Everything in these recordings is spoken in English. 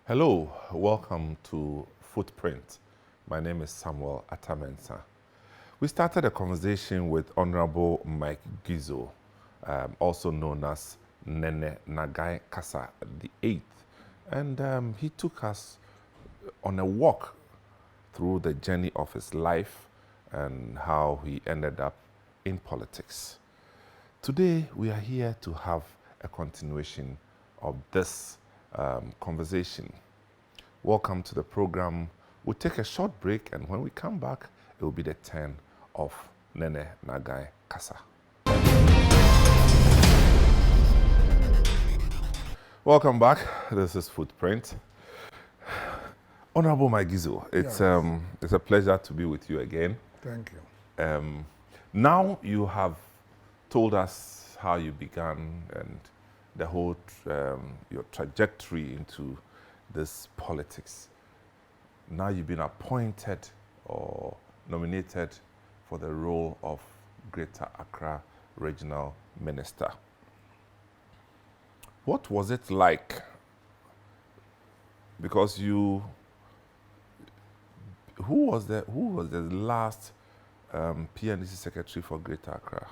Hello, welcome to Footprint. My name is Samuel Atamensa. We started a conversation with Honorable Mike Gizo, also known as Nene Nagai Kasa the Eighth, and he took us on a walk through the journey of his life and how he ended up in politics. Today, we are here to have a continuation of this conversation. Welcome to the program. We'll take a short break, and when we come back, it will be the turn of Nene Nagai Kasa. Welcome back. This is Footprint. Honorable Mike Gizo, it's a pleasure to be with you again. Thank you. Now you have told us how you began and the whole your trajectory into this politics. Now you've been appointed or nominated for the role of Greater Accra Regional Minister. What was it like? Because who was the last PNDC secretary for Greater Accra?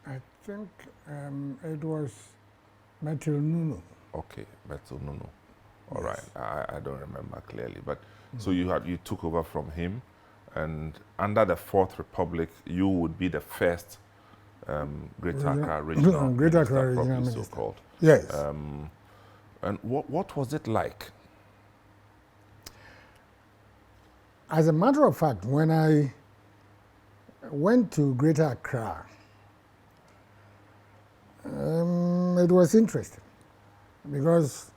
I think it was Matthew Nunu. Okay, Matthew Nunu. All right, I don't remember clearly, but so you took over from him, and under the Fourth Republic, you would be the first Greater Accra Regional Greater Minister, Accra Regional properly Minister. so-called. Yes. And what was it like? As a matter of fact, when I went to Greater Accra, it was interesting because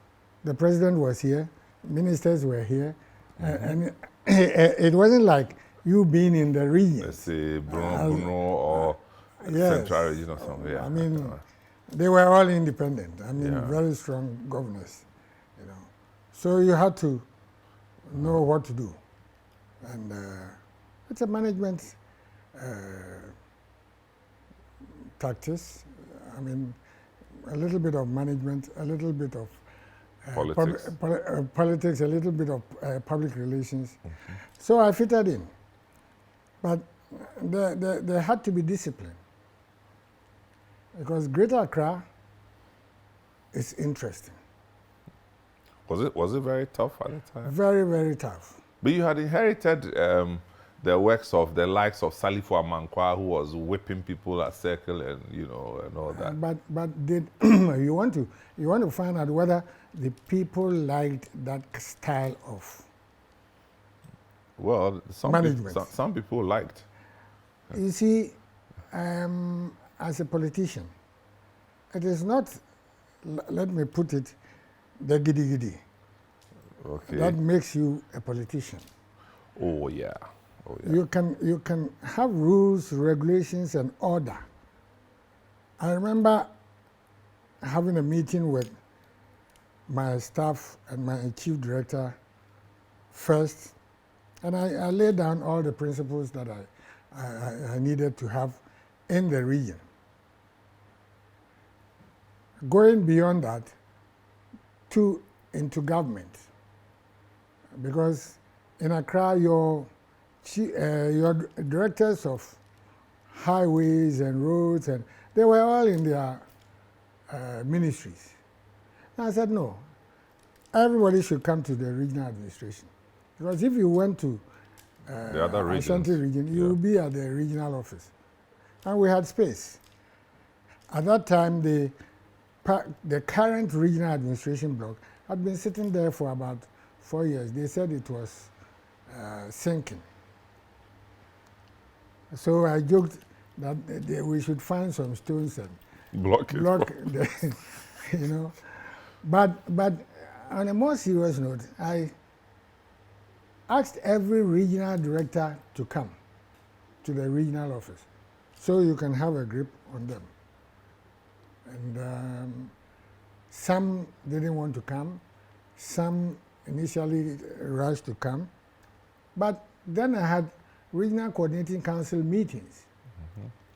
the president was here, ministers were here, and it wasn't like you being in the region. Let's say Bruno or Central Region or something. Yeah. I mean, they were all independent. I mean, very strong governors, you know. So you had to know what to do, and it's a management tactics. I mean, a little bit of management, a little bit of politics, a little bit of public relations. So I fitted in. But there had to be discipline. Because Greater Accra is interesting. Was it very tough at the time? Very, very tough. But you had inherited the works of the likes of Salifo Amankwa, who was whipping people at circle and and all that. But did you want to find out whether the people liked that style of management? Some people liked. You see, as a politician, it is not. Let me put it, the giddy. Okay. That makes you a politician. Oh yeah. You can have rules, regulations, and order. I remember having a meeting with my staff and my chief director first, and I laid down all the principles that I needed to have in the region. Going beyond that into government, because in Accra, your directors of highways and roads, and they were all in their ministries. And I said, no, everybody should come to the regional administration. Because if you went to the other Ashanti region, you would be at the regional office. And we had space. At that time, the current regional administration block had been sitting there for about 4 years. They said it was sinking. So I joked that we should find some stones and block the, But on a more serious note, I asked every regional director to come to the regional office so you can have a grip on them. And some didn't want to come, some initially rushed to come, but then I had regional coordinating council meetings.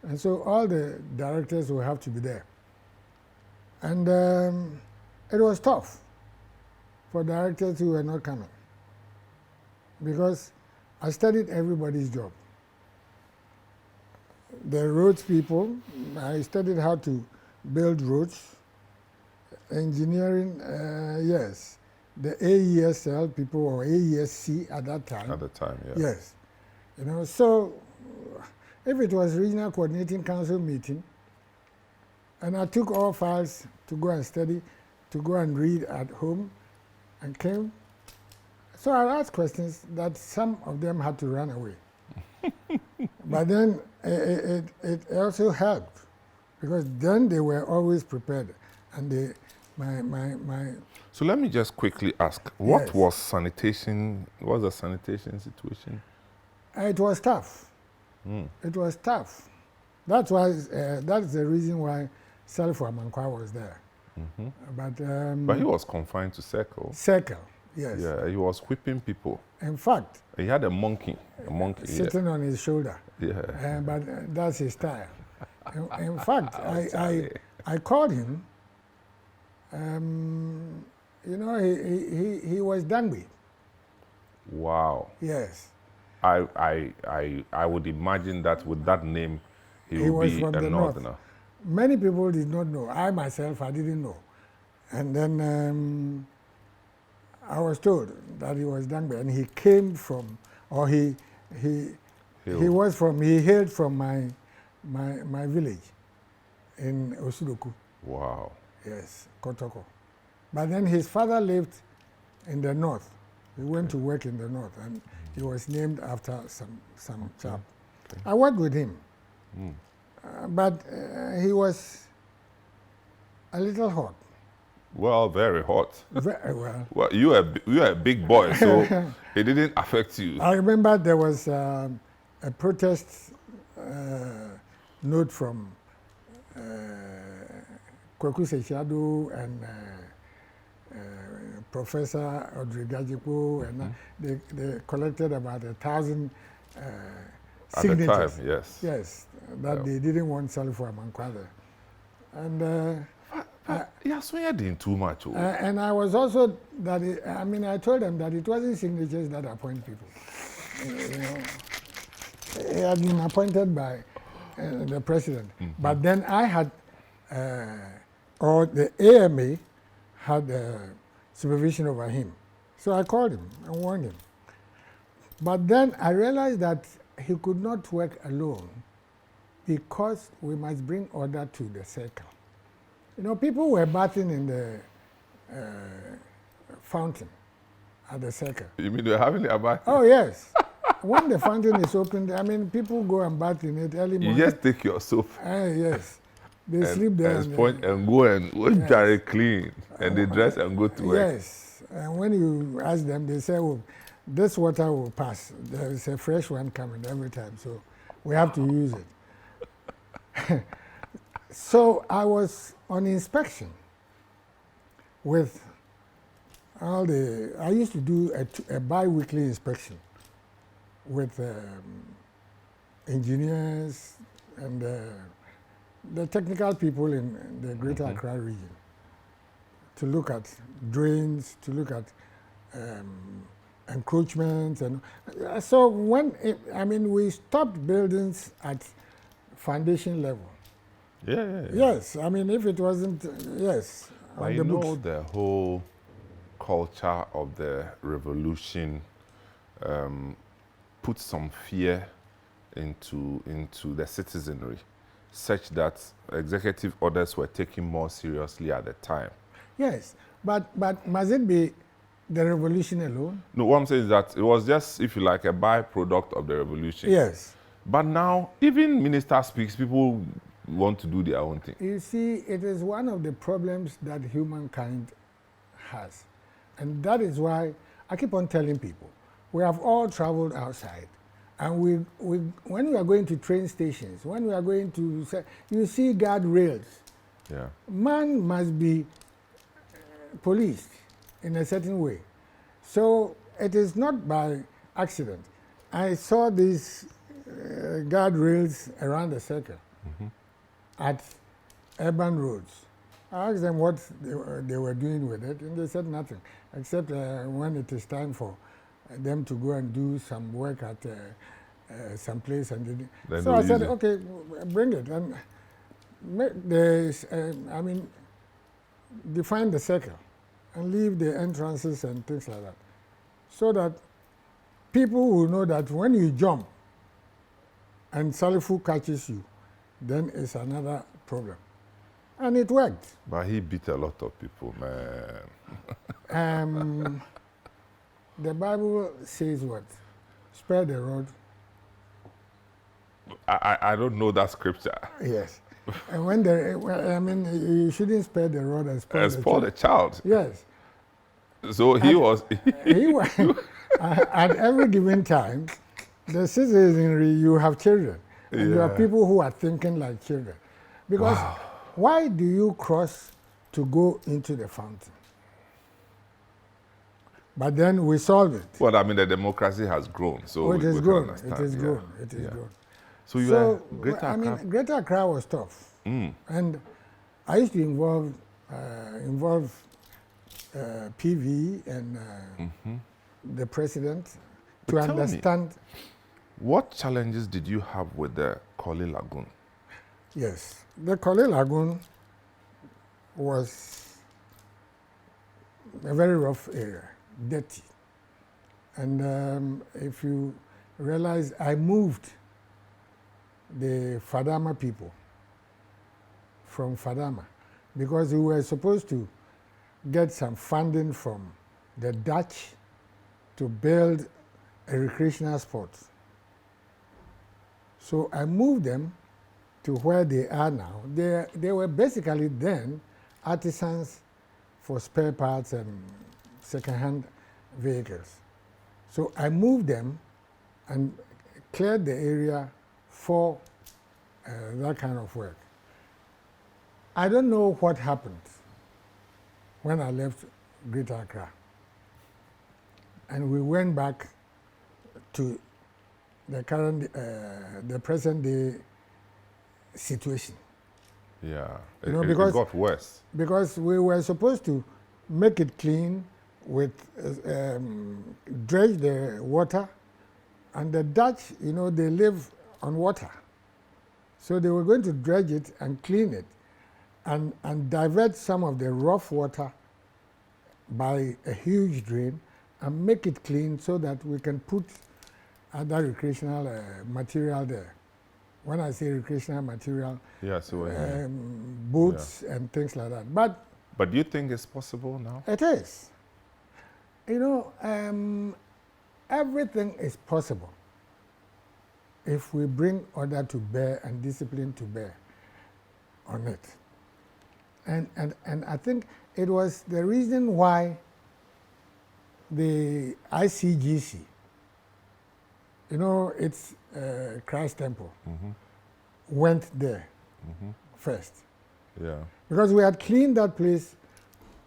And so all the directors will have to be there. And it was tough for directors who were not coming. Because I studied everybody's job. The roads people, I studied how to build roads. Engineering, yes. The AESL people, or AESC at that time. At the time, yeah. Yes. You know, so if it was regional coordinating council meeting, and I took all files to go and study, to go and read at home, and came. So I asked questions that some of them had to run away. But then it also helped, because then they were always prepared, and they, my. So let me just quickly ask, what Yes. was sanitation? What was the sanitation situation? It was tough. It was tough. That's why. That's the reason why Salifo Amankwa was there. But he was confined to Circle. Circle, yes. Yeah, he was whipping people. In fact, He had a monkey sitting on his shoulder. Yeah. But that's his style. In fact, I called him. You know, he was Dangme. Wow. Yes. I would imagine that with that name, he would was be from a the northerner. north. Many people did not know. I myself, I didn't know. And then I was told that he was Dangme, and he came from, or he hailed from my village in Osudoku. Wow. Yes, Kotoko. But then his father lived in the north. He went to work in the north, and he was named after some chap. Okay. I worked with him, but he was a little hot. Well, very hot. Very well. Well, you are a big boy, so it didn't affect you. I remember there was a protest note from Kwaku Sechado and Professor Odrigajipo, and they collected about 1,000 signatures. At the time, yes. Yes, that they didn't want Salifo Amankwa there. And Yeah, so you didn't too much. and I was also that I told them that it wasn't signatures that appoint people. You know, he had been appointed by the president, but then I had, or the AMA had supervision over him. So I called him and warned him. But then I realized that he could not work alone, because we must bring order to the circle. You know, people were bathing in the fountain at the circle. You mean they're having a bath? Oh, yes. When the fountain is opened, people go and bath in it early morning. You just take your soap. Yes. They sleep there. And sponge and go and very clean. And they dress and go to work. Yes. And when you ask them, they say, oh, this water will pass. There is a fresh one coming every time, so we have to use it. So I was on inspection with all the, I used to do a bi-weekly inspection with engineers and the technical people in the Greater Accra region, to look at drains, to look at encroachments. And so when, we stopped buildings at foundation level. Yeah. Yes, if it wasn't, yes. But you know, the whole culture of the revolution put some fear into the citizenry, such that executive orders were taken more seriously at the time. Yes, but must it be the revolution alone? No, what I'm saying is that it was just, if you like, a byproduct of the revolution. Yes. But now, even minister speaks, people want to do their own thing. You see, it is one of the problems that humankind has. And that is why I keep on telling people, we have all traveled outside. And when we are going to train stations, when we are going to, you see guardrails. Yeah. Man must be policed in a certain way. So it is not by accident. I saw these guardrails around the circle at urban roads. I asked them what they were doing with it, and they said nothing, except when it is time for them to go and do some work at some place. And so I said, okay, bring it. And define the circle and leave the entrances and things like that, so that people will know that when you jump and Salifu catches you, then it's another problem. And it worked. But he beat a lot of people, man. The Bible says what? Spare the rod. I don't know that scripture. Yes. And when you shouldn't spare the rod and spoil the child. Yes. So he was at every given time, the citizenry, you have children. And there are people who are thinking like children. Because why do you cross to go into the fountain? But then we solve it. Well, I mean, the democracy has grown. So it is grown. It is grown. It is grown. So you were Greater Accra? Greater Accra was tough. And I used to involve PV and the president to understand. What challenges did you have with the Korle Lagoon? Yes, the Korle Lagoon was a very rough area, dirty. And if you realize, I moved the Fadama people from Fadama because we were supposed to get some funding from the Dutch to build a recreational spot. So I moved them to where they are now. They were basically then artisans for spare parts and second-hand vehicles. So I moved them and cleared the area for that kind of work. I don't know what happened when I left Greater Accra. And we went back to the present day situation. Yeah, you know, it got worse. Because we were supposed to make it clean with, dredge the water, and the Dutch, you know, they live on water. So they were going to dredge it and clean it and divert some of the rough water by a huge drain and make it clean so that we can put other recreational material there. When I say recreational material, boats and things like that. But do you think it's possible now? It is. You know, everything is possible if we bring order to bear and discipline to bear on it. And I think it was the reason why the ICGC, you know, it's Christ Temple, went there first. Yeah. Because we had cleaned that place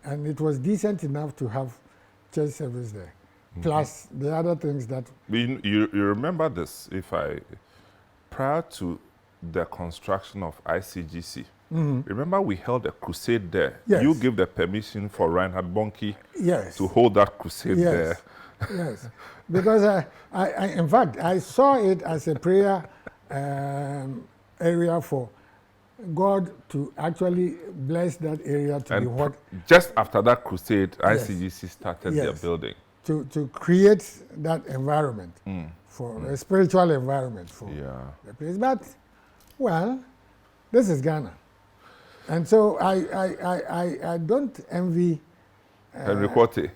and it was decent enough to have church service there. Plus the other things that... You remember this, prior to the construction of ICGC, remember we held a crusade there? Yes. You gave the permission for Reinhard Bonnke yes. to hold that crusade there. Yes, because I, in fact, I saw it as a prayer area for God to actually bless that area to be what... Just after that crusade, ICGC started their building. To create that environment, for a spiritual environment for the place. But, well, this is Ghana. And so I don't envy Henry Quarty.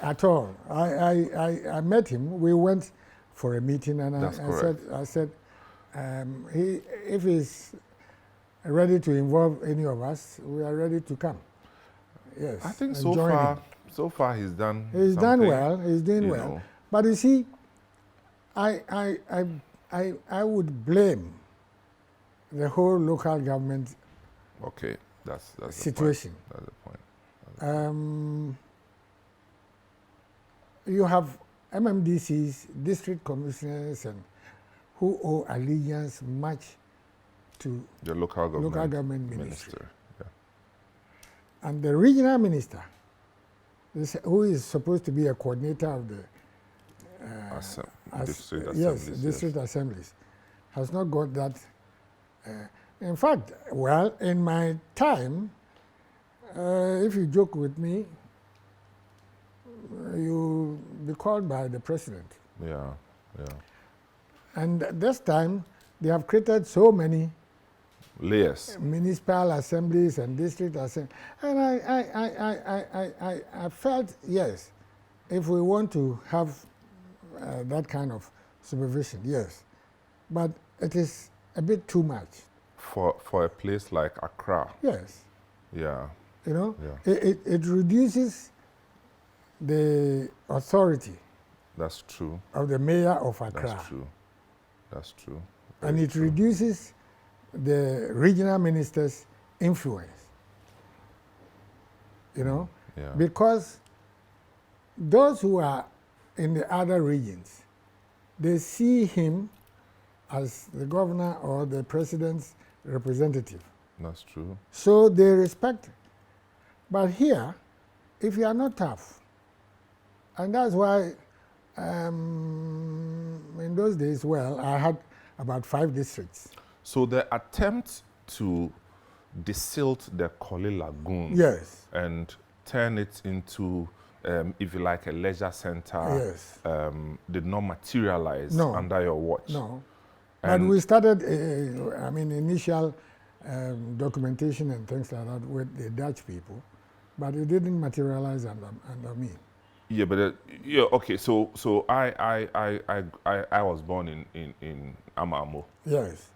At all. I met him. We went for a meeting, and I said, if he's ready to involve any of us, we are ready to come. Yes. I think so far he's done. He's done well. He's doing well. But you see, I would blame the whole local government. Okay, that's situation. That's the point. You have MMDCs, district commissioners, and who owe allegiance much to the local government ministry. Yeah. And the regional minister, who is supposed to be a coordinator of the district yes, assemblies, district assemblies, has not got that. In fact, well, in my time, if you joke with me, you'll be called by the president. Yeah, yeah. And this time, they have created so many layers, municipal assemblies and district assemblies. And I felt, yes, if we want to have that kind of supervision, yes. But it is a bit too much. For a place like Accra. Yes. Yeah. You know, Yeah. it reduces the authority. That's true. Of the mayor of Accra. That's true. That's true. And Very it true. reduces the regional minister's influence. You know, Yeah. because those who are in the other regions, they see him as the governor or the president's representative. That's true. So they respect it. But here, if you are not tough, and that's why in those days, well, I had about 5 districts. So the attempt to desilt the Koli Lagoon, Yes. and turn it into, if you like, a leisure center, Yes. Did not materialize No. under your watch. No. But And we started, initial documentation and things like that with the Dutch people, but it didn't materialize under me. yeah, but yeah, okay. So I was born in Amamo. Yes.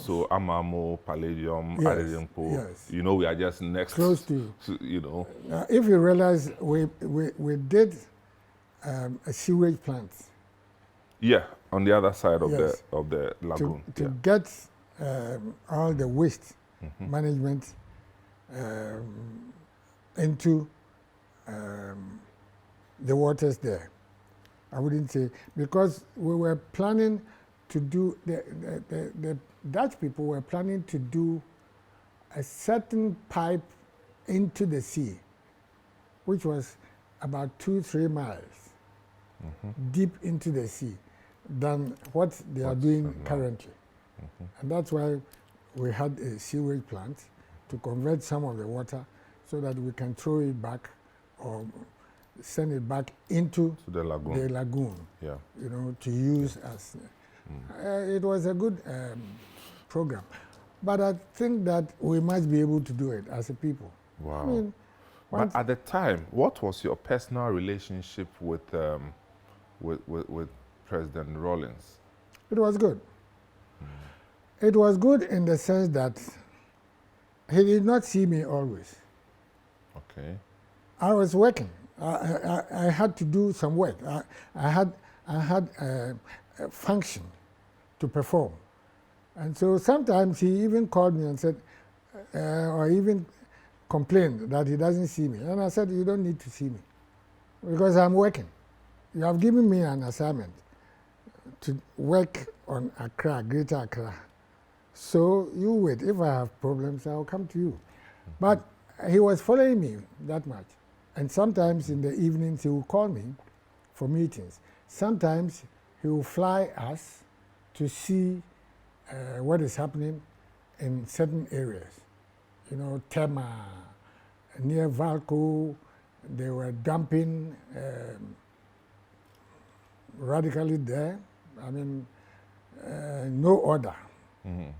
So Amamo, Palladium, Yes, Adedimpo. yes. You know, we are just next. Close to you. You know. If you realize, we did a sewage plant Yeah, on the other side of Yes. the lagoon. to Yeah. get all the waste Mhm. management into the waters there. I wouldn't say, because we were planning to do, the Dutch people were planning to do a certain pipe into the sea, which was about 2-3 miles deep into the sea than what they are What's doing now. currently. And that's why we had a sewage plant to convert some of the water so that we can throw it back or send it back into To the lagoon. the lagoon, Yeah. you know, to use as. It was a good program. But I think that we must be able to do it as a people. Wow. I mean, But at the time, what was your personal relationship with President Rawlings? it was good. It was good in the sense that he did not see me always. Okay. I was working. I had to do some work. I had a function to perform. And so sometimes he even called me and said, or even complained that he doesn't see me. And I said, you don't need to see me because I'm working. You have given me an assignment to work on Accra, Greater Accra. So you wait. If I have problems, I'll come to you. But he was following me that much. And sometimes in the evenings, he will call me for meetings. Sometimes he will fly us to see what is happening in certain areas. You know, Tema, near Valco, they were dumping radically there. I mean, no order.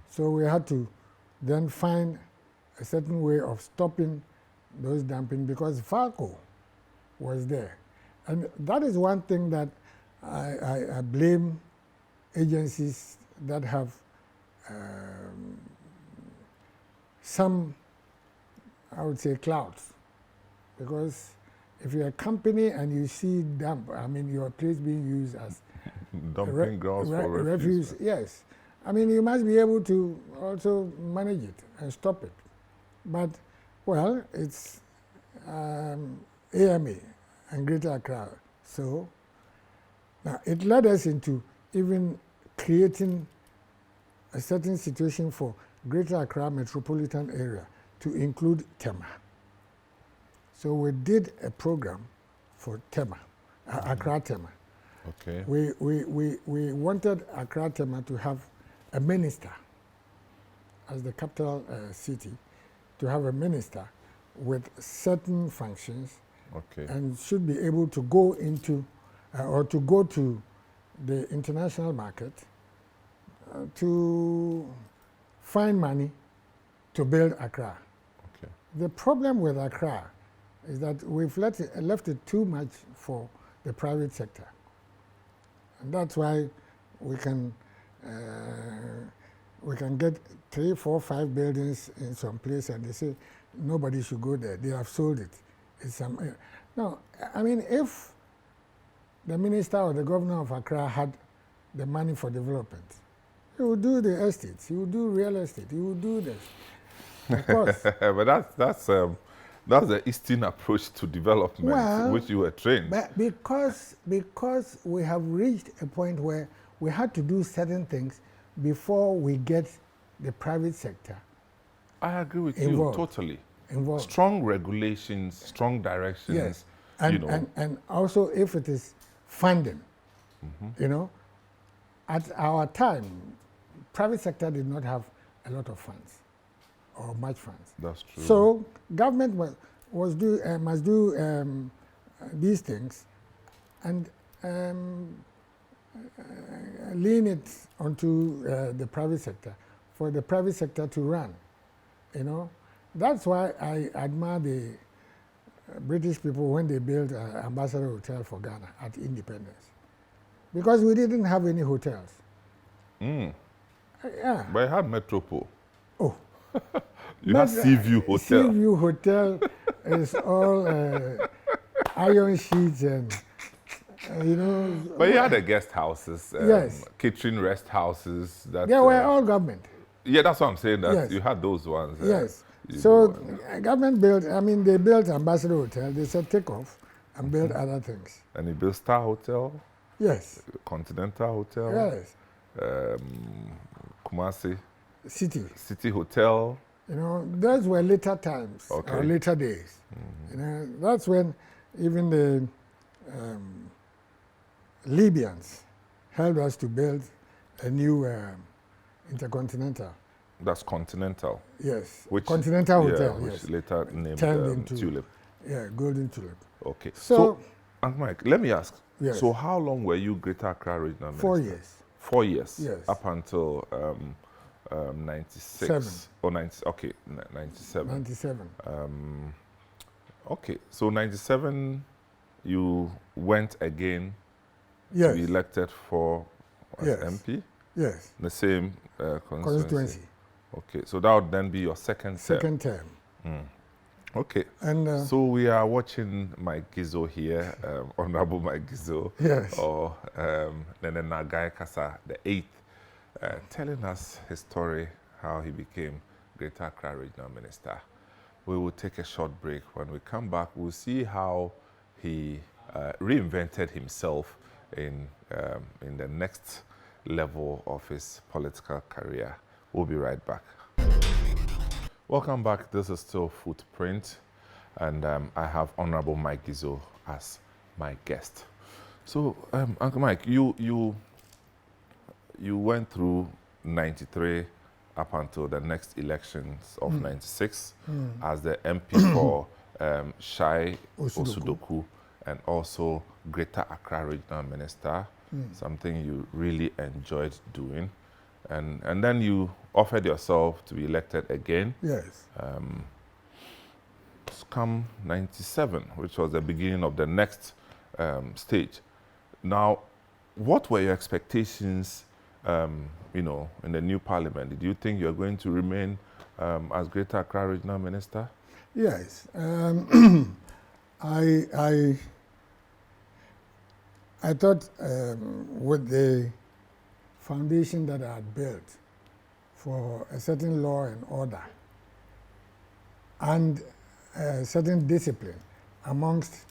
So we had to then find a certain way of stopping those dumping because Falco was there. And that is one thing that I blame agencies that have some, I would say, clouds. Because if you're a company and you see dump, I mean, your place being used as Dumping grounds for refuse. Yes. I mean, you must be able to also manage it and stop it. But, well, it's AMA and Greater Accra. So, now it led us into even creating a certain situation for Greater Accra metropolitan area to include Tema. So we did a program for Tema, Accra Tema. Okay. We wanted Accra Tema to have a minister as the capital city, to have a minister with certain functions, Okay. and should be able to go into or to go to the international market to find money to build Accra. Okay. The problem with Accra is that we've left it too much for the private sector. And that's why we can get 3, 4, 5 buildings in some place and they say nobody should go there. They have sold it. It's no, I mean, if the minister or the governor of Accra had the money for development, he would do the estates, he would do real estate, he would do this. Of course. But that's the Eastern approach to development, Well, which you were trained. But because we have reached a point where we had to do certain things before we get the private sector I agree with involved. you totally. Involved. Strong regulations, strong directions. Yes, and, you know. and also if it is funding, you know, at our time, private sector did not have a lot of funds or much funds. That's true. So government must do these things and lean it onto the private sector for the private sector to run. You know, that's why I admire the British people when they built Ambassador Hotel for Ghana at Independence, because we didn't have any hotels. Yeah. But I had Metropole. Oh. You had Seaview Hotel. Seaview Hotel is all iron sheets and, you know. But you had the guest houses, Yes. catering rest houses. That, They were all government. Yeah, that's what I'm saying. That Yes. you had those ones. Yes. you So know, government built, I mean, they built Ambassador Hotel. They said take off and build other things. and you built Star Hotel, Yes. Continental Hotel, Yes. Kumasi City. Hotel. You know, those were later times Okay. or later days. You know, that's when even the Libyans helped us to build a new intercontinental. That's Continental. Yes. Which, Continental yeah, Hotel. which Yes. later named Turned into Tulip. Yeah, Golden Tulip. Okay. So- So, Uncle Mike, let me ask. Yes. So, how long were you Greater Accra Regional Minister? 4 years. 4 years. Yes. Up until 96. Seven. Or 90. Okay, 97. 97. Okay. So 97, you went again Yes. to be elected for as Yes. MP. Yes. The same constituency. Constituency. Okay. So that would then be your second term. Second term. Okay. And So we are watching Mike Gizo here, Honorable Mike Gizo, yes. or Nene Nagai Kasa, the 8th, telling us his story, how he became Greater Accra Regional Minister. We will take a short break. When we come back, we'll see how he reinvented himself in the next level of his political career. We'll be right back. Welcome back. This is still Footprint, and I have Honorable Mike Gizo as my guest. So, Uncle Mike, you went through 93 up until the next elections of 96 as the MP for Shai Osudoku and also Greater Accra Regional Minister, something you really enjoyed doing. And then you offered yourself to be elected again. Yes. Come 97, which was the beginning of the next stage. Now, what were your expectations, in the new parliament? Did you think you're going to remain as Greater Accra Regional Minister? Yes. I thought with the foundation that I had built for a certain law and order and a certain discipline amongst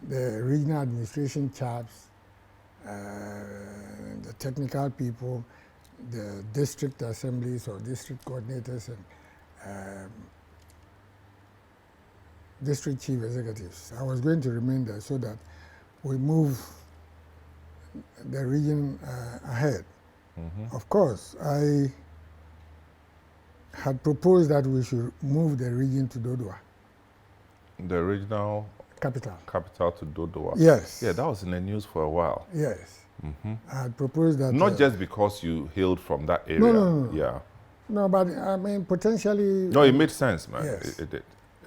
the regional administration chaps, the technical people, the district assemblies or district coordinators, and district chief executives. I was going to remain there so that we move the region ahead. Of course, I had proposed that we should move the region to Dodua. The regional capital to Dodua. Yes. Yeah, that was in the news for a while. Yes. I had proposed that. Not just because you hailed from that area. No. Yeah. No, but I mean, potentially. No, it made sense, man. Yes. It did.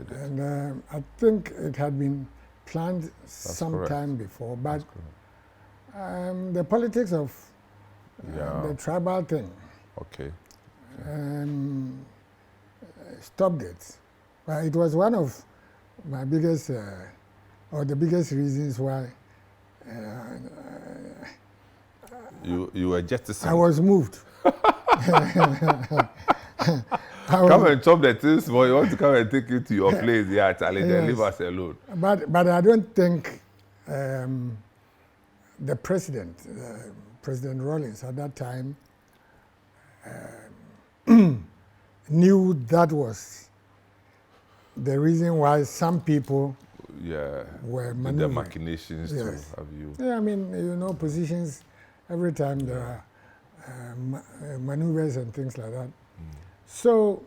And I think it had been planned some correct. time before, but the politics of the tribal thing stopped it. But it was one of my biggest, or the biggest reasons why you were jettisoned. I was moved. Come and chop the things, boy. You want to come and take you to your place. Yeah, Charlie, then leave us alone. But I don't think the president, President Rawlings at that time, knew that was the reason why some people were maneuvering. The machinations to have you. Yeah, I mean, you know, positions, every time there are maneuvers and things like that. So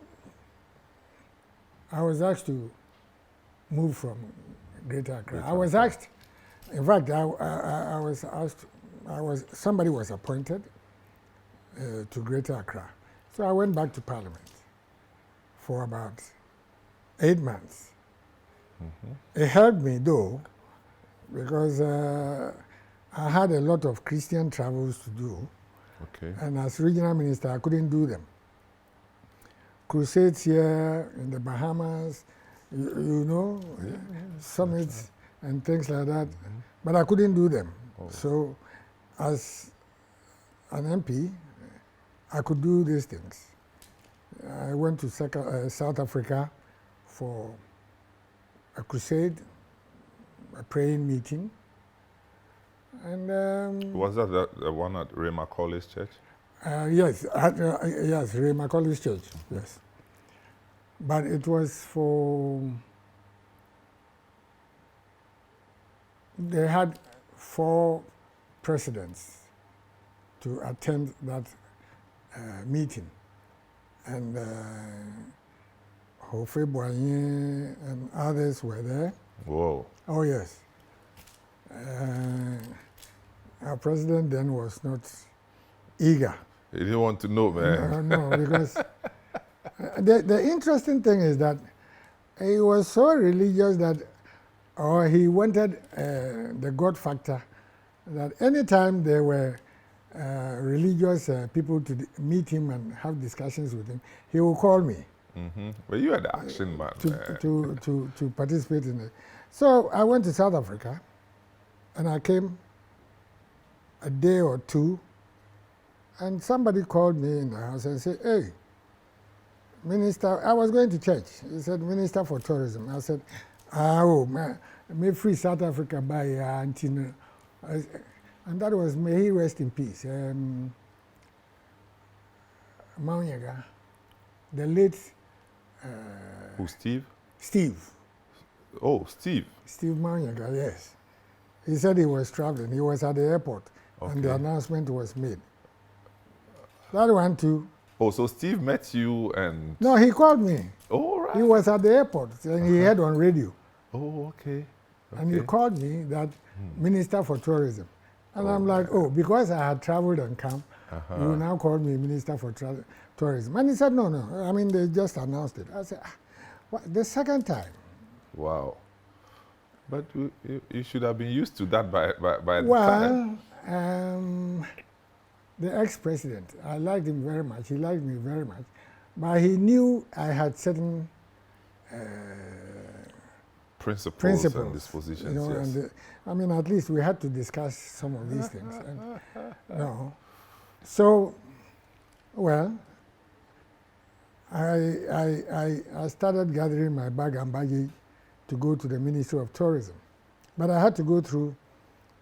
I was asked to move from Greater Accra. I was asked, in fact, I was asked, somebody was appointed to Greater Accra. So I went back to Parliament for about 8 months. It helped me though, because I had a lot of Christian travels to do. And as regional minister, I couldn't do them. Crusades here in the Bahamas, you know, summits and things like that. But I couldn't do them. So as an MP, I could do these things. I went to South Africa for a crusade, a praying meeting. And was that the one at Ray Macaulay's church? Yes, yes, Ray Macaulay's church, yes. But it was for, they had 4 presidents to attend that meeting. And Hofe Boigny and others were there. Whoa. Oh, yes. Our president then was not eager. He didn't want to know, man. No, because the interesting thing is that he was so religious that, or he wanted the God factor, that anytime there were religious people to meet him and have discussions with him, he would call me. But you are the action man. To participate in it. So I went to South Africa, and I came a day or two, and somebody called me in the house and said, "Hey, Minister," I was going to church. He said, "Minister for Tourism." I said, "Oh, man, may free South Africa by Antino." And that was, may he rest in peace. Maunyaga, the late... Who, Steve? Steve. Oh, Steve. Steve Maunyaga, yes. He said he was traveling. He was at the airport, and the announcement was made. That one too. Oh, so Steve met you and... No, he called me. Oh, right. He was at the airport, and he heard on radio. Oh, okay. And he called me that Minister for Tourism. And I'm like, oh, because I had traveled and come, you now call me Minister for Tourism. And he said, no, I mean, they just announced it. I said, what? The second time. Wow. But you should have been used to that by the time. Well, the ex-president, I liked him very much. He liked me very much. But he knew I had certain principles and dispositions, you know, yes. And I mean, at least we had to discuss some of these things. And, no. So, well, I started gathering my bag and baggage to go to the Ministry of Tourism. But I had to go through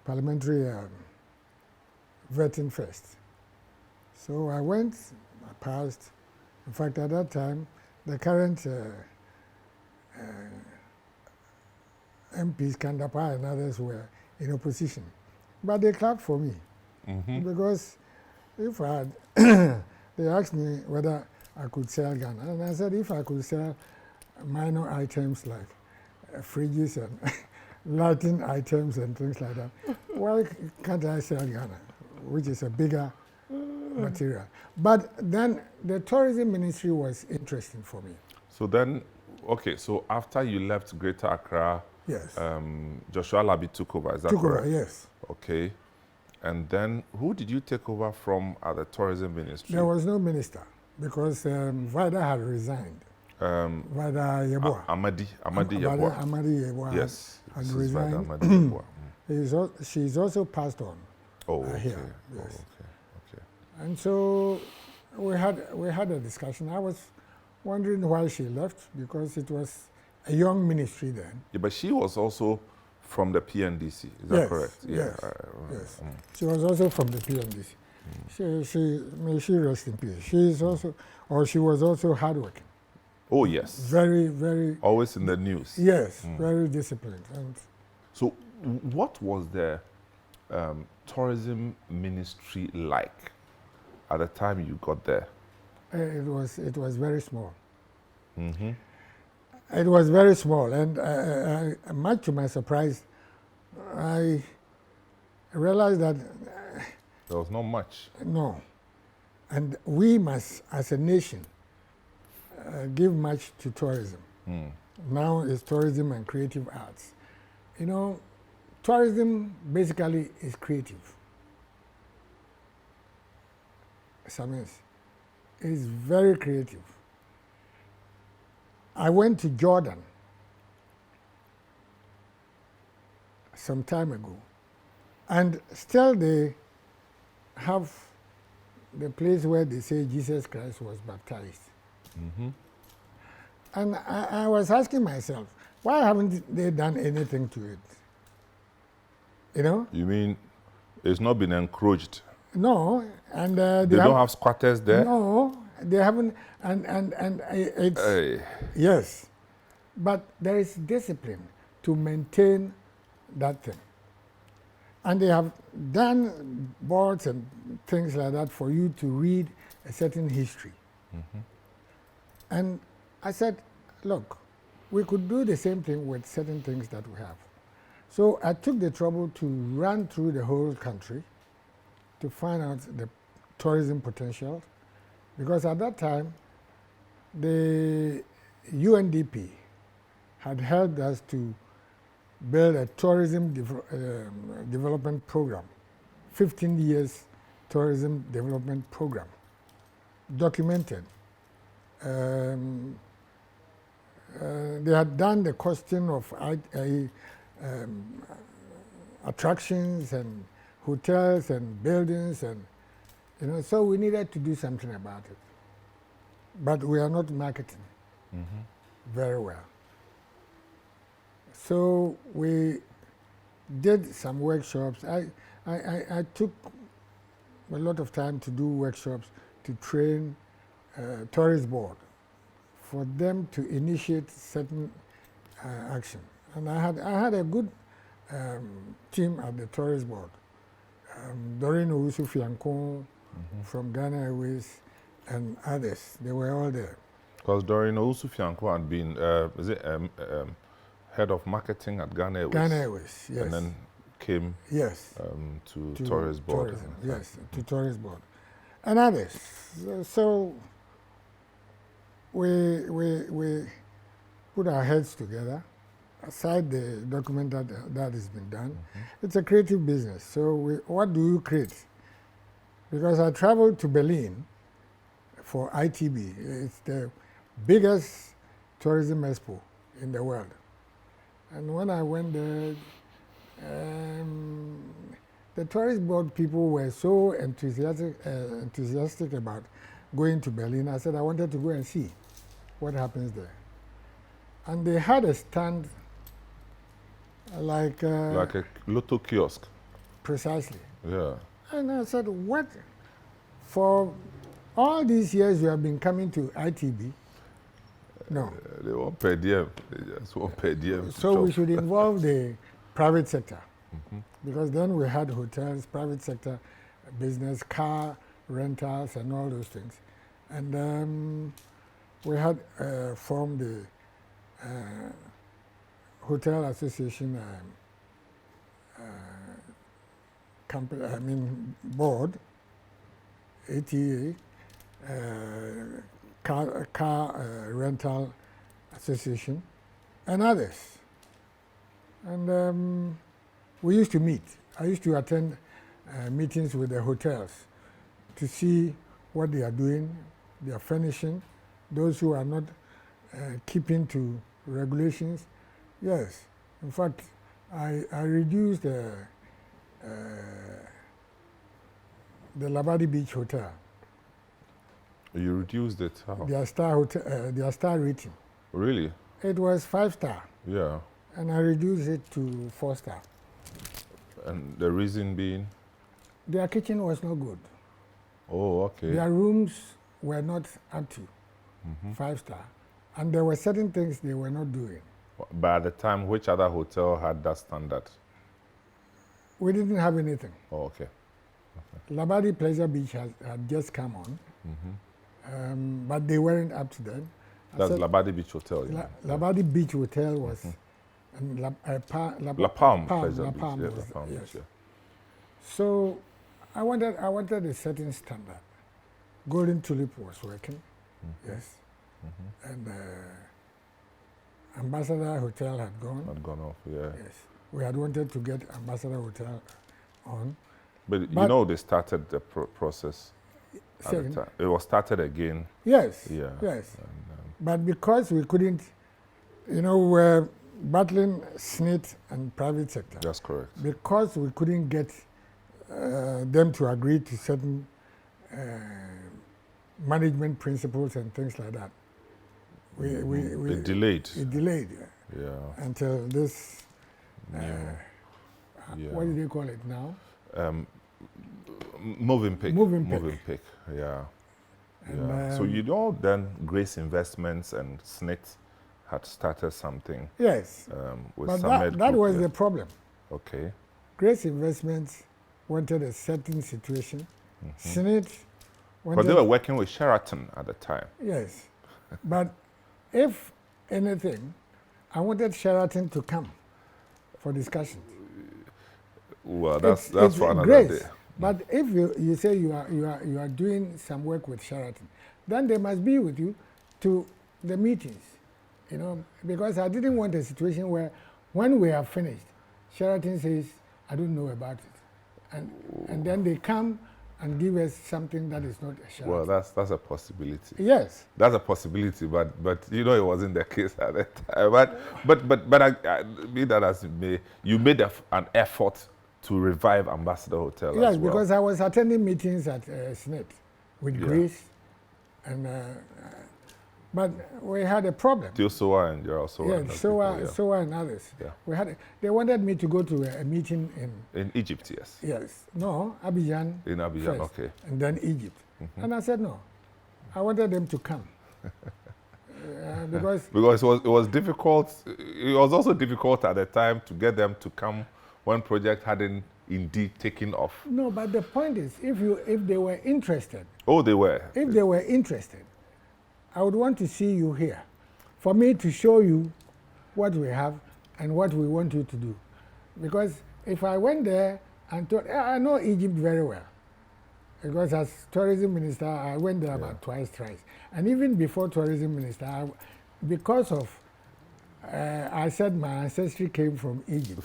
parliamentary vetting first. So I went, I passed. In fact, at that time, the current MPs, Kandapa and others were in opposition. But they clapped for me because if I had, they asked me whether I could sell Ghana. And I said if I could sell minor items like fridges and lighting items and things like that, why can't I sell Ghana, which is a bigger material? But then the tourism ministry was interesting for me. So then, okay, so after you left Greater Accra, Yes. Joshua Labi took over, is that Took over, correct? yes. Okay. And then who did you take over from at the tourism ministry? There was no minister because Vida had resigned. Vida Yeboah. Amadi Yeboah. Amadi Yeboah Yes. had This is resigned. Vida Amadi Yeboah. She's also passed on. Oh, okay. Here, yes. Oh, okay. And so we had a discussion. I was wondering why she left because it was a young ministry then. Yeah, but she was also from the PNDC, is that Yes, correct? yes, yes. She was also from the PNDC. May she rest in peace. She was also hardworking. Oh, yes. Very, very. Always in the news. Yes, very disciplined. And so what was the tourism ministry like at the time you got there? it was very small. It was very small, and much to my surprise, I realized that There was not much. no, and we must, as a nation, give much to tourism. Now it's tourism and creative arts. You know, tourism basically is creative. Samis is very creative. I went to Jordan some time ago, and still they have the place where they say Jesus Christ was baptized. And I was asking myself, why haven't they done anything to it? You know? You mean it's not been encroached? No, and They don't have squatters there? No, they haven't, and it's yes, but there is discipline to maintain that thing, and they have done boards and things like that for you to read a certain history. And I said, look, we could do the same thing with certain things that we have. So I took the trouble to run through the whole country to find out the tourism potential, because at that time, the UNDP had helped us to build a tourism development program, 15 years tourism development program, documented. They had done the costing of attractions and hotels and buildings, and so we needed to do something about it. But we are not marketing very well. So we did some workshops. I took a lot of time to do workshops to train tourist board for them to initiate certain action. And I had a good team at the tourist board. Doreen Owusu Fiankon from Ghana Airways and others. They were all there. Because Doreen Owusu Fiankon had been, head of marketing at Ghana Airways? Ghana Airways, yes. And then came to tourist board. Tourism, yes, to tourist board. And others. So we put our heads together, aside the document that has been done. It's a creative business. So what do you create? Because I traveled to Berlin for ITB. It's the biggest tourism expo in the world. And when I went there, the tourist board people were so enthusiastic about going to Berlin. I said I wanted to go and see what happens there. And they had a stand like a Lotto kiosk. Precisely. Yeah. And I said, what? For all these years you have been coming to ITB, No. They want per diem. They just want per diem. So we should involve the private sector, because then we had hotels, private sector, business, car rentals, and all those things. And we had formed the Hotel Association board, ATA, car rental association, and others. And we used to meet. I used to attend meetings with the hotels to see what they are doing, they are furnishing, those who are not keeping to regulations. Yes, in fact, I reduced the Labadi Beach Hotel. You reduced it? How? Their star rating. Really? It was 5-star. Yeah. And I reduced it to 4-star. And the reason being? Their kitchen was not good. Oh, okay. Their rooms were not up to 5-star. And there were certain things they were not doing. But at the time, which other hotel had that standard? We didn't have anything. Oh, okay. Labadi Pleasure Beach had just come on, but they weren't up to them. That's Labadi Beach Hotel. Labadi Beach Hotel was and La Palm Pleasure La Beach. Palm Yeah, was, La Palm yes. Beach, yeah. So I wanted a certain standard. Golden Tulip was working, yes, and Ambassador Hotel had gone. Had gone off, yeah. Yes, we had wanted to get Ambassador Hotel on. But you know they started the process at the time. It was started again. Yes, Yeah. yes. But because we couldn't, we were battling SNIT and private sector. That's correct. Because we couldn't get them to agree to certain management principles and things like that. It delayed. It delayed. Yeah. Until this, Yeah. what do they call it now? Moving pick. Moving pick. Yeah. And, yeah. So then Grace Investments and SNIT had started something. Yes. With but Summit that Group, was the problem. Okay. Grace Investments wanted a certain situation. SNIT wanted... But they were working with Sheraton at the time. Yes. But if anything, I wanted Sheraton to come for discussion. Well, that's for another Grace, day. But if you say you are doing some work with Sheraton, then they must be with you to the meetings, because I didn't want a situation where when we are finished, Sheraton says, I don't know about it. And then they come and give us something that is not a Sheraton. Well, that's a possibility. Yes. That's a possibility, but it wasn't the case at that time. But I be that as it may, you made an effort to revive Ambassador Hotel as well. Yes, because I was attending meetings at SNIT with Grace, and but we had a problem. Till Soa and Gerald Soa. Yes, Soa and others. Yeah. They wanted me to go to a meeting in Egypt, yes. Yes. No, Abidjan. In Abidjan, first, okay. And then Egypt. And I said no. I wanted them to come. Because it was difficult. It was also difficult at the time to get them to come when project hadn't indeed taken off. No, but the point is, if they were interested. Oh, they were. If they were interested, I would want to see you here, for me to show you what we have and what we want you to do. Because if I went there and thought, I know Egypt very well, because as tourism minister, I went there about twice. And even before tourism minister, because of, I said my ancestry came from Egypt,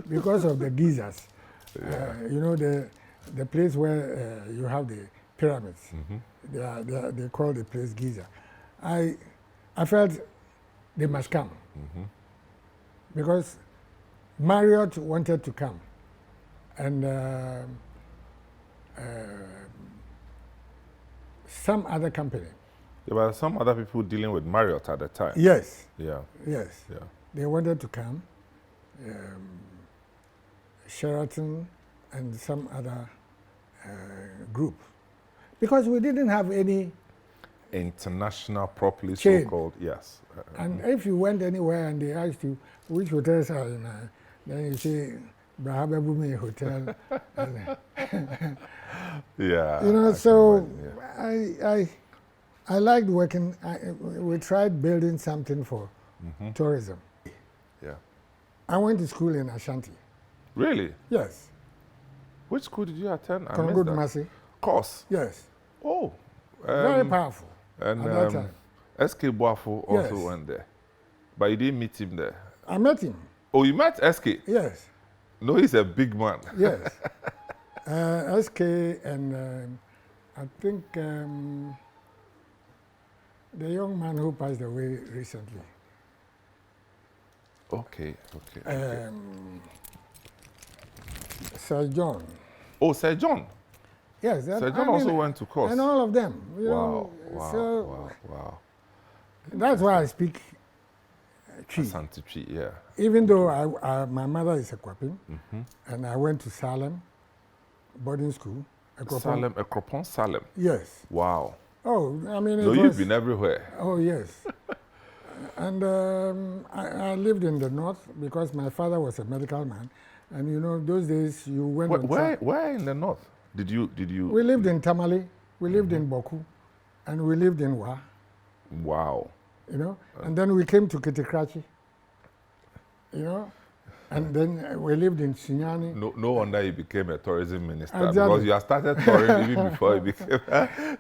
because of the Gizas. The place where you have the pyramids. They call the place Giza. I felt they must come because Marriott wanted to come, and some other company. There were some other people dealing with Marriott at the time. Yes. Yeah. Yes. Yeah. They wanted to come. Sheraton and some other group, because we didn't have any international, properly Chain. so-called, yes. And if you went anywhere and they asked you which hotels are in, then you say Brahababumi Hotel. Yeah. You know, I can so imagine, yeah. I liked working. We tried building something for tourism. Yeah. I went to school in Ashanti. Really? Yes. Which school did you attend? I missed Congo that. Masi. Course. Yes. Oh. Very powerful And at that time. SK Boafo also Yes. went there. But you didn't meet him there. I met him. Oh, you met SK? Yes. No, he's a big man. Yes. SK and I think the young man who passed away recently. Okay. Okay. Sir John. Oh, Sir John. Yes. Sir John also went to course. And all of them. You know, Wow. so Wow. that's why I speak Chi. Asante Chi, yeah. Even though my mother is a Kwapin, and I went to Salem boarding school. Salem, Ekropon, Salem. Yes. Wow. Oh, I mean, So you've been everywhere. Oh, yes. And I lived in the north because my father was a medical man. And you know, those days you went Where in the north? Did you? We lived in Tamale, we lived in Boku, and we lived in Wa. Wow. You know, and then we came to Kitikrachi. You know, and then we lived in Sinyani. No wonder you became a tourism minister, Exactly. because you have started touring even before you became.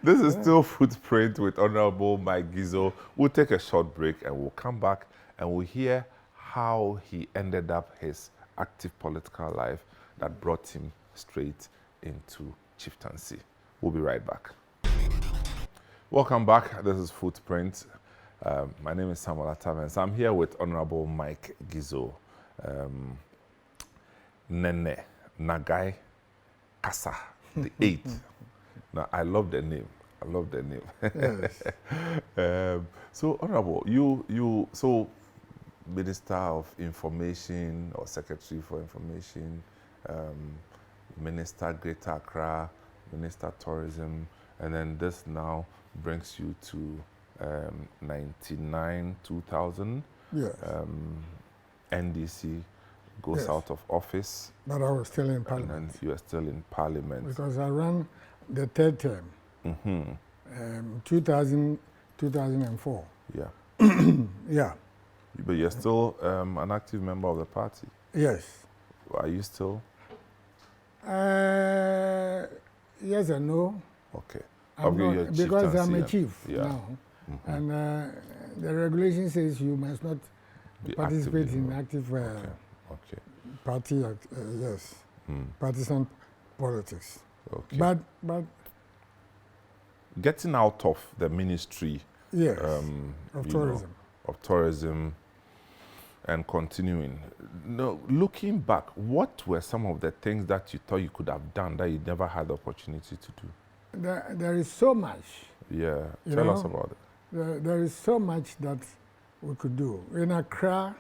This is still Footprint with Honorable Mike Gizo. We'll take a short break and we'll come back and we'll hear how he ended up his active political life that brought him straight into chieftaincy. We'll be right back. Welcome back. This is Footprint. My name is Samuel Atavens. I'm here with Honorable Mike Gizo. Nene Nagai Kasa, the 8th. Now, I love the name. Yes. So, Honorable, so Minister of Information or Secretary for Information, Minister Greater Accra, Minister Tourism, and then this now brings you to 99, 2000. Yes. NDC goes Yes. out of office. But I was still in And Parliament. you are still in Parliament. Because I ran the third term, 2004. Yeah. Yeah. But you're still an active member of the party. Yes. Are you still? Yes and no. Okay. I'm Okay, not- you're because I'm a chieftaincy chief and- yeah. now. And the regulation says you must not Be participate active in active Okay. party, yes, partisan politics. Okay. But Getting out of the ministry yes, of of tourism. of tourism and continuing. No, looking back, what were some of the things that you thought you could have done that you never had the opportunity to do? There is so much. Yeah, You tell know, us about it. There is so much that we could do. In Accra,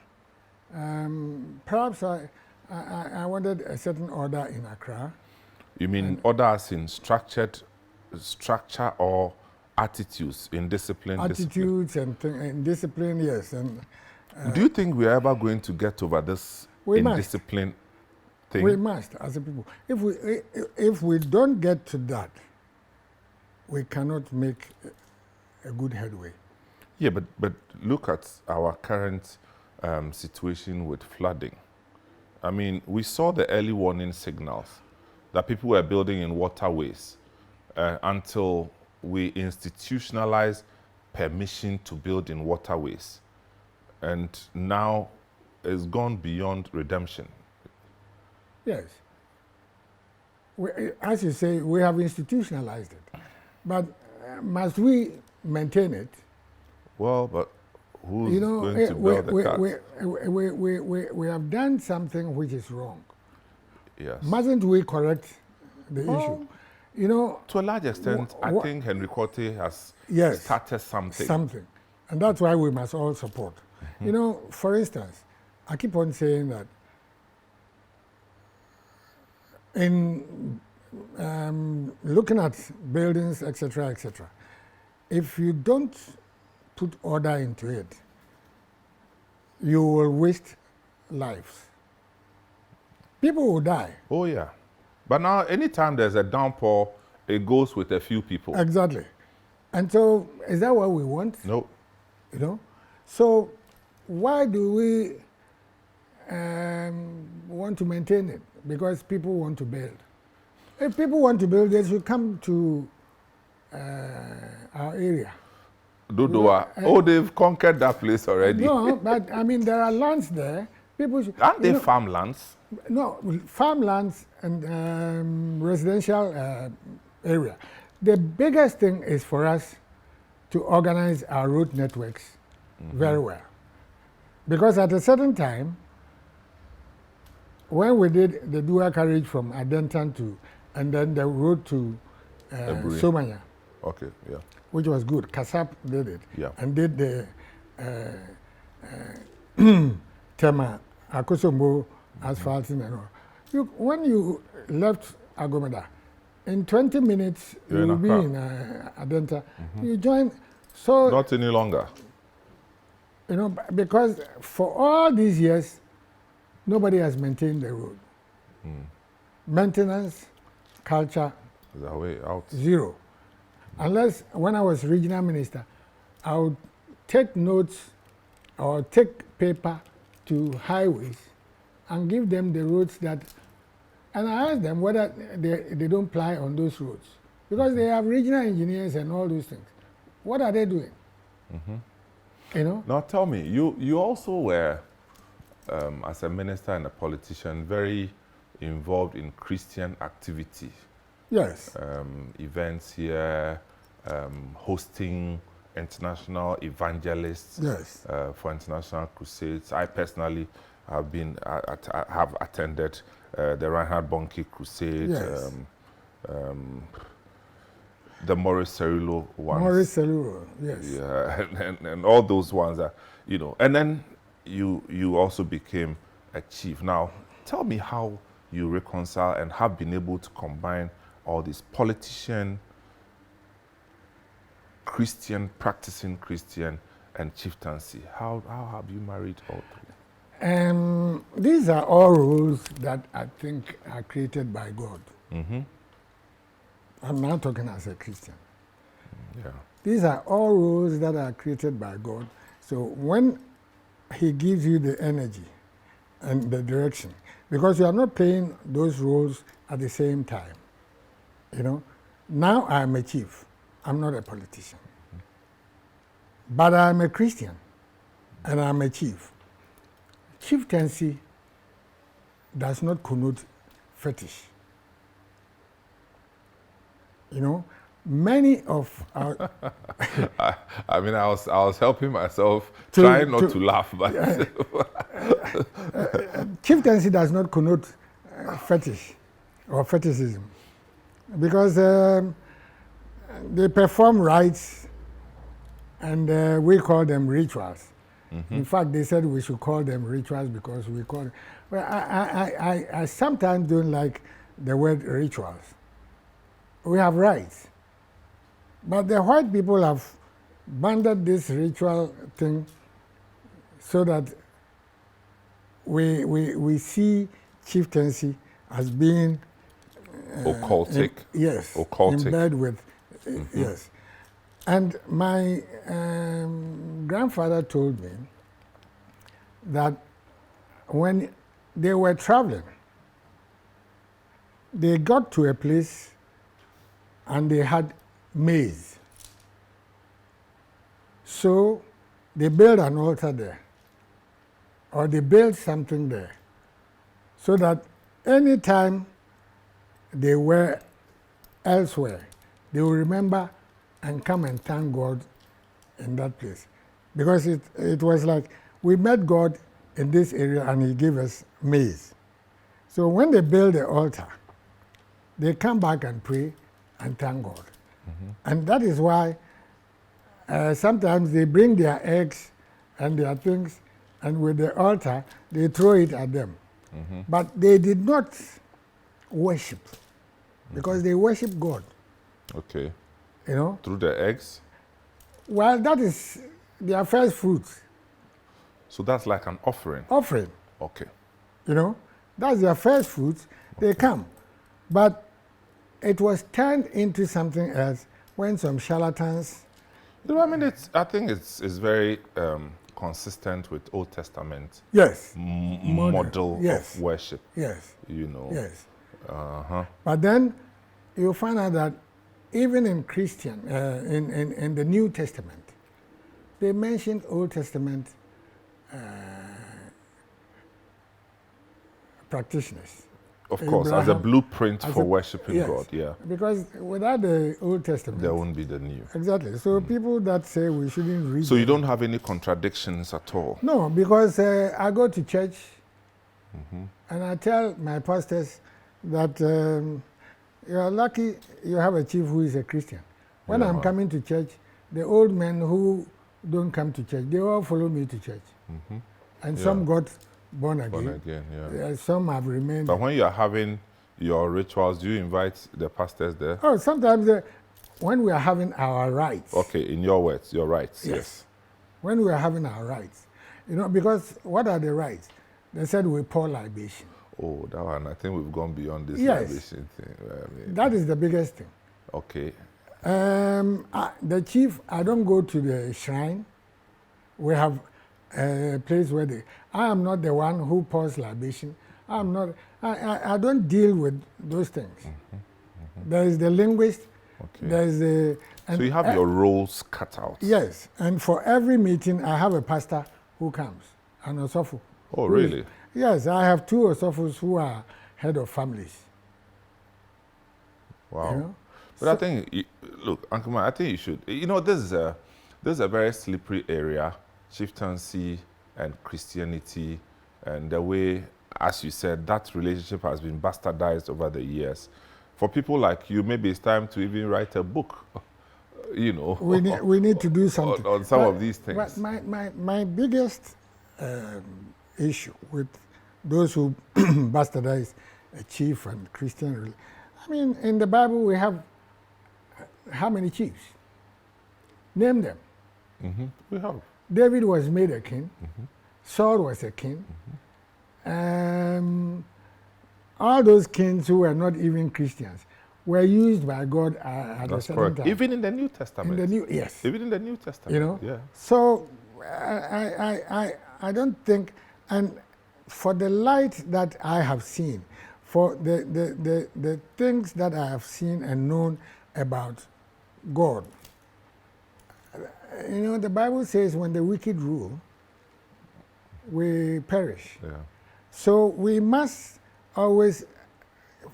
perhaps I wanted a certain order in Accra. You mean others in structure or attitudes in discipline? Attitudes and discipline, yes. And Do you think we are ever going to get over this We must. indiscipline thing? we must, as a people. If we don't get to that, we cannot make a good headway. Yeah, but look at our current situation with flooding. I mean, we saw the early warning signals that people were building in waterways until we institutionalized permission to build in waterways. And now it's gone beyond redemption. Yes. As you say, we have institutionalized it. But must we maintain it? Well, but who's You know, going to build the cars? we have done something which is wrong. Yes. Mustn't we correct the issue? You know, To a large extent, I think Henry Cote has Yes. started something. something. And that's why we must all support. You know, for instance, I keep on saying that in looking at buildings, etc., if you don't put order into it, you will waste lives. People will die. Oh, yeah. But now, anytime there's a downpour, it goes with a few people. Exactly. And so, is that what we want? No. You know? So, why do we want to maintain it? Because people want to build. If people want to build, they should come to our area. Dodoa. They've conquered that place already. No, but I mean, there are lands there. People should, Aren't they farmlands? No, farmlands and residential area. The biggest thing is for us to organize our road networks very well. Because at a certain time, when we did the dual carriage from Adentan to, and then the road to Somanya, Okay, yeah. which was good. Kasap did it. Yeah. And did the Tema, Akosombo, asphalting and all. When you left Agomeda, in 20 minutes, You're you will in be Accra. in Adenta. You join. So, Not any longer. you know, because for all these years, nobody has maintained the road. Maintenance, culture, There's a way out. zero. Unless when I was regional minister, I would take notes or take paper to highways and give them the roads that, and I ask them whether they don't ply on those roads. Because they have regional engineers and all those things. What are they doing? You know? Now tell me, you also were, as a minister and a politician, very involved in Christian activity. Yes. Events here, hosting international evangelists Yes. for international crusades. I personally have been have attended the Reinhard Bonnke Crusade, Yes. the Maurice Cerullo ones. Maurice Cerullo, yes. Yeah, and all those ones are, you know. And then you also became a chief. Now, tell me how you reconcile and have been able to combine all these politician, Christian, practicing Christian, and chieftaincy. How have you married all three? These are all rules that I think are created by God. I'm now talking as a Christian. Yeah. These are all rules that are created by God. So when He gives you the energy and the direction, because you are not playing those roles at the same time, you know. Now I'm a chief. I'm not a politician. But I'm a Christian, and I'm a chief. Chieftaincy does not connote fetish. You know, many of our I mean, I was helping myself, trying not to laugh, but chieftaincy does not connote fetish or fetishism, because they perform rites, and we call them rituals. In fact, they said we should call them rituals because we call them. Well, I sometimes don't like the word rituals. We have rights. But the white people have banded this ritual thing so that we see chieftaincy as being occultic. Yes, Occultic. in bed with, yes. And my grandfather told me that when they were traveling, they got to a place and they had maize. So they built an altar there, or they built something there, so that anytime they were elsewhere, they will remember and come and thank God in that place. Because it was like, we met God in this area and He gave us maize. So when they build the altar, they come back and pray and thank God. And that is why sometimes they bring their eggs and their things, and with the altar, they throw it at them. But they did not worship, because they worship God. Okay. You know? Through the eggs? Well, that is their first fruits. So that's like an offering. Offering. Okay. You know, that's their first fruits. They come. But it was turned into something else when some charlatans. You know, I mean, I think it's very consistent with Old Testament Yes. model Yes. of worship. Yes. You know. Yes. Uh-huh. But then you find out that even in Christian, in the New Testament, they mentioned Old Testament practitioners. Of course, as a blueprint for worshiping yes, God, yeah. Because without the Old Testament, There won't be the new. Exactly. So people that say we shouldn't read. So you don't have any contradictions at all? No, because I go to church and I tell my pastors that you are lucky you have a chief who is a Christian. When I'm coming to church, the old men who don't come to church, they all follow me to church. And some got born again. Born again, yeah. Some have remained. But when you are having your rituals, do you invite the pastors there? Oh, sometimes when we are having our rites. Okay, in your words, your rights. Yes. When we are having our rites. You know, because what are the rites? They said we pour libation. Oh, that one, I think we've gone beyond this Yes. libation thing. I mean, That is the biggest thing. okay. The chief, I don't go to the shrine. We have a place where I am not the one who pours libation. I'm not, I don't deal with those things. There is the linguist, Okay. there is the... So you have your roles cut out? Yes, and for every meeting, I have a pastor who comes, an Osofo. Oh, really? Yes, I have 2 Osofos who are head of families. Wow. You know? But I think, look, Uncle Man, I think you should, you know, this is a very slippery area, chieftaincy and Christianity, and the way, as you said, that relationship has been bastardized over the years. For people like you, maybe it's time to even write a book, you know. We need to do something. On some of these things. But my biggest issue with those who bastardize a chief and Christian, I mean, in the Bible we have how many chiefs? Name them. We have. David was made a king. Saul was a king. All those kings who were not even Christians were used by God at a certain time. Even in the New Testament. In the New, yes. Even in the New Testament. You know. Yeah. So I don't think, and for the light that I have seen, for the things that I have seen and known about God, you know, the Bible says when the wicked rule, we perish. Yeah. So we must always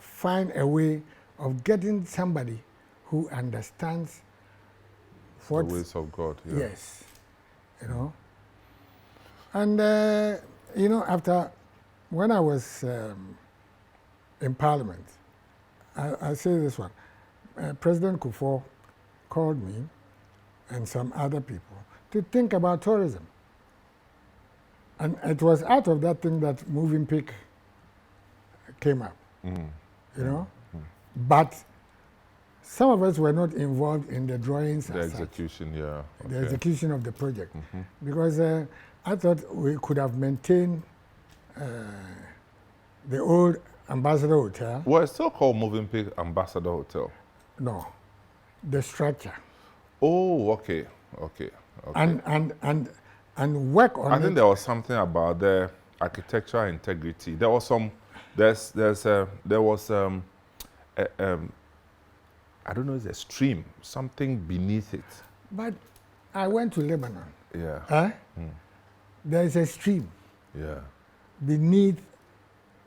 find a way of getting somebody who understands what the ways of God. Yeah. Yes, you know. And you know, after when I was in Parliament, I say this one. President Kufuor called me and some other people to think about tourism. And it was out of that thing that Moving Peak came up, you know. But some of us were not involved in the drawings. The execution, yeah. The execution of the project. Because I thought we could have maintained the old Ambassador Hotel. Well, it's still called Moving Peak Ambassador Hotel. No, the structure. Oh, okay. And work on it. I think there was something about the architectural integrity. There was some, there was I don't know, it's a stream, something beneath it. But I went to Lebanon. Yeah. There is a stream. Yeah. Beneath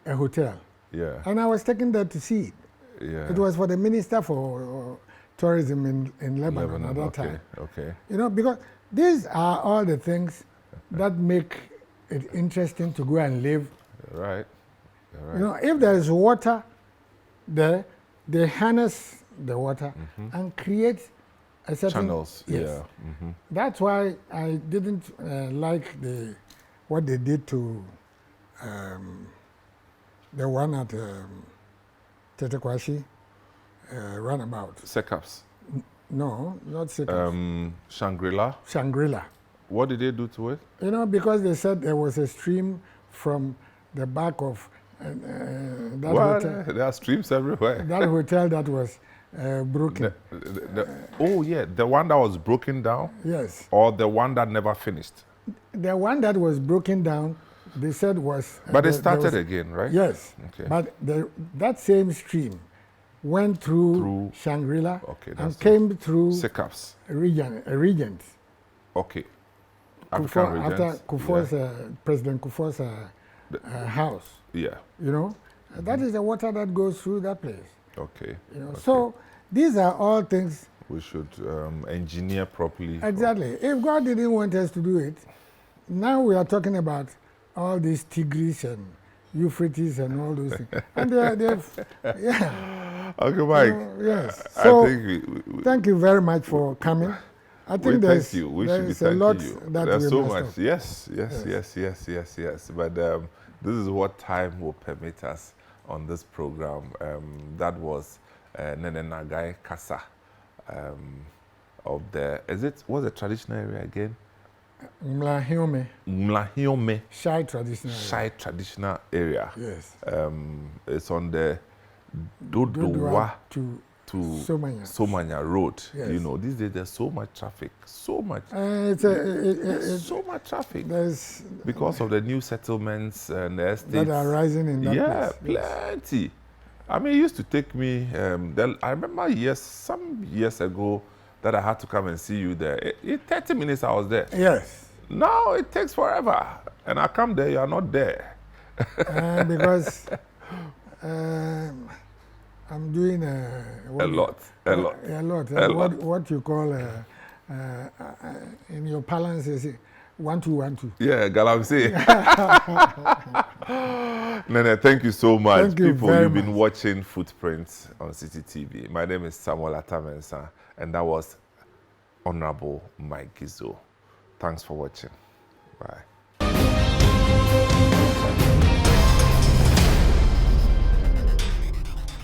a hotel. Yeah. And I was taken there to see it. Yeah. It was for the Minister for Tourism in Lebanon at that time. Okay. You know, because these are all the things that make it interesting to go and live. Right. You know, if there is water there, they harness the water and create a certain... Channels, yes. Yeah. That's why I didn't like what they did to the one at Tetekwashi runabout. Secaps. No, not Sycamore. Shangri-La. Shangri-La. What did they do to it? You know, because they said there was a stream from the back of that hotel. There are streams everywhere. That hotel that was broken. Oh, yeah, the one that was broken down? Yes. Or the one that never finished? The one that was broken down, they said was... But it started again, right? Yes. Okay. But that same stream went through Shangri-La and came through Sycaps. Regent. Okay. African Regents. After Kufuor's, President Kufuor's house. Yeah. You know, that is the water that goes through that place. Okay. You know, okay. So these are all things we should engineer properly. Exactly. If God didn't want us to do it, now we are talking about all these Tigris and Euphrates and all those things. And they've yeah. Okay, Mike. Yes. So I think thank you very much for coming. I think thank you. We should be thanking you. There's so much. Yes. But this is what time will permit us on this program. That was Nene Nagai Kasa of the, what's the traditional area again? Mlahiome. Shai traditional area. Yes. It's on the Dodowa to Somanya Road. Yes. You know, these days there's so much traffic. So much. So much traffic. Because of the new settlements and the estates. That are rising in that place. Yeah, plenty. I mean, it used to take me, I remember some years ago that I had to come and see you there. In 30 minutes I was there. Yes. Now it takes forever. And I come there, you are not there. Because I'm doing a lot. What you call in your parlance is 1-2-1-2. Yeah, Galamsey. Nene, thank you so much. Thank you People, very you've been much. watching Footprints on City TV. My name is Samuel Atamensa, and that was Honorable Mike Gizo. Thanks for watching. Bye.